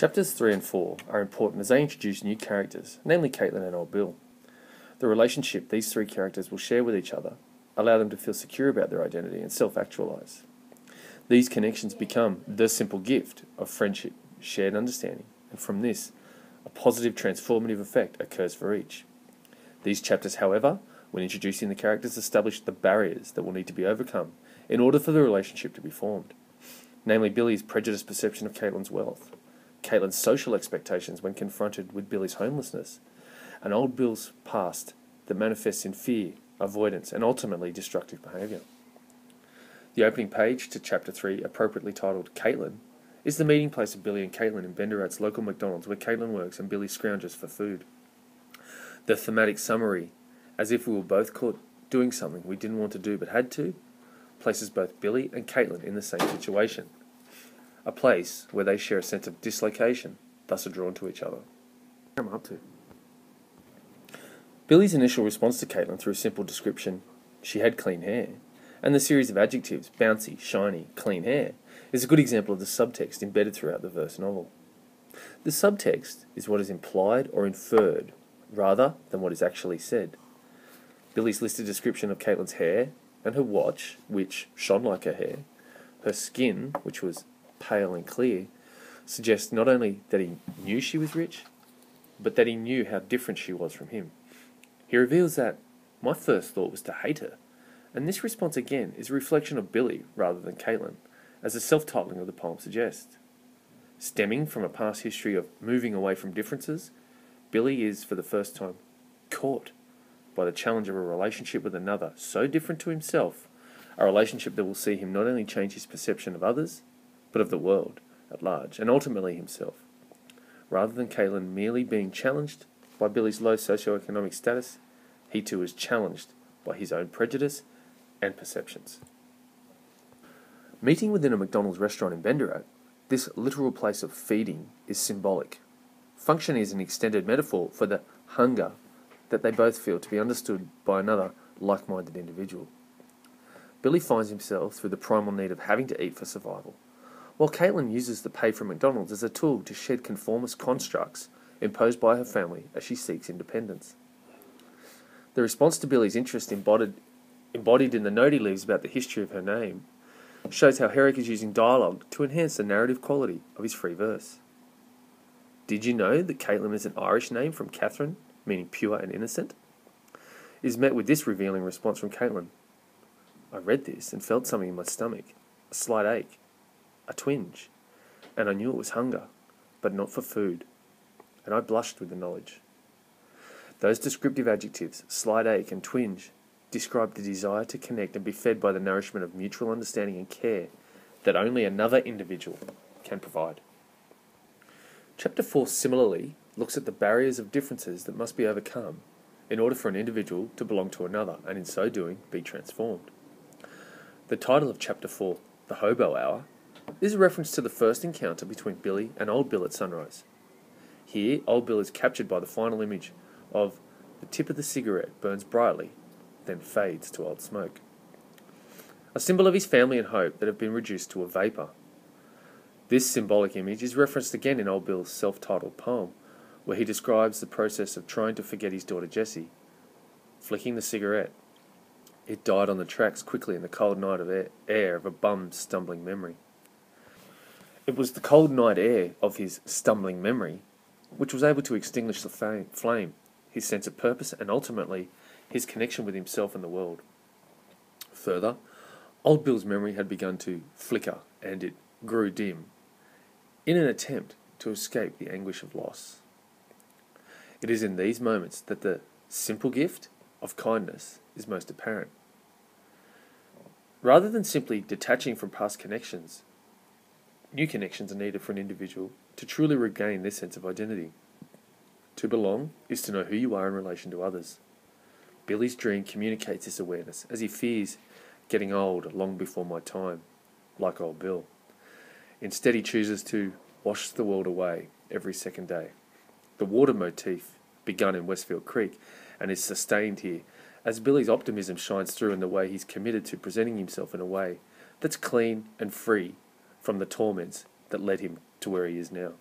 Chapters 3 and 4 are important as they introduce new characters, namely Caitlin and Old Bill. The relationship these three characters will share with each other allow them to feel secure about their identity and self-actualize. These connections become the simple gift of friendship, shared understanding, and from this, a positive transformative effect occurs for each. These chapters, however, when introducing the characters, establish the barriers that will need to be overcome in order for the relationship to be formed, namely Billy's prejudiced perception of Caitlin's wealth, Caitlin's social expectations when confronted with Billy's homelessness, and Old Bill's past that manifests in fear, avoidance, and ultimately destructive behaviour. The opening page to Chapter 3, appropriately titled Caitlin, is the meeting place of Billy and Caitlin in Benderat's local McDonald's where Caitlin works and Billy scrounges for food. The thematic summary, as if we were both caught doing something we didn't want to do but had to, places both Billy and Caitlin in the same situation. A place where they share a sense of dislocation, thus are drawn to each other. What am I up to? Billy's initial response to Caitlin through a simple description, she had clean hair, and the series of adjectives, bouncy, shiny, clean hair, is a good example of the subtext embedded throughout the verse novel. The subtext is what is implied or inferred, rather than what is actually said. Billy's listed description of Caitlin's hair and her watch, which shone like her hair, her skin, which was pale and clear, suggests not only that he knew she was rich, but that he knew how different she was from him. He reveals that, my first thought was to hate her, and this response again is a reflection of Billy rather than Caitlin, as the self-titling of the poem suggests. Stemming from a past history of moving away from differences, Billy is, for the first time, caught by the challenge of a relationship with another so different to himself, a relationship that will see him not only change his perception of others, but of the world at large, and ultimately himself. Rather than Caitlin merely being challenged by Billy's low socioeconomic status, he too is challenged by his own prejudice and perceptions. Meeting within a McDonald's restaurant in Benderat, this literal place of feeding is symbolic, functioning as an extended metaphor for the hunger that they both feel to be understood by another like-minded individual. Billy finds himself through the primal need of having to eat for survival, while Caitlin uses the pay from McDonald's as a tool to shed conformist constructs imposed by her family as she seeks independence. The response to Billy's interest embodied in the note he leaves about the history of her name shows how Herrick is using dialogue to enhance the narrative quality of his free verse. Did you know that Caitlin is an Irish name from Catherine, meaning pure and innocent? It is met with this revealing response from Caitlin. I read this and felt something in my stomach, a slight ache, a twinge, and I knew it was hunger, but not for food, and I blushed with the knowledge. Those descriptive adjectives, slight ache and twinge, describe the desire to connect and be fed by the nourishment of mutual understanding and care that only another individual can provide. Chapter 4 similarly looks at the barriers of differences that must be overcome in order for an individual to belong to another and in so doing be transformed. The title of Chapter 4, The Hobo Hour, is a reference to the first encounter between Billy and Old Bill at sunrise. Here, Old Bill is captured by the final image of the tip of the cigarette burns brightly, then fades to old smoke. A symbol of his family and hope that have been reduced to a vapour. This symbolic image is referenced again in Old Bill's self-titled poem, where he describes the process of trying to forget his daughter Jessie, flicking the cigarette. It died on the tracks quickly in the cold night of air of a bummed, stumbling memory. It was the cold night air of his stumbling memory which was able to extinguish the flame, his sense of purpose, and ultimately his connection with himself and the world. Further, Old Bill's memory had begun to flicker, and it grew dim, in an attempt to escape the anguish of loss. It is in these moments that the simple gift of kindness is most apparent. Rather than simply detaching from past connections, new connections are needed for an individual to truly regain their sense of identity. To belong is to know who you are in relation to others. Billy's dream communicates this awareness as he fears getting old long before my time, like Old Bill. Instead, he chooses to wash the world away every second day. The water motif begun in Westfield Creek and is sustained here as Billy's optimism shines through in the way he's committed to presenting himself in a way that's clean and free from the torments that led him to where he is now.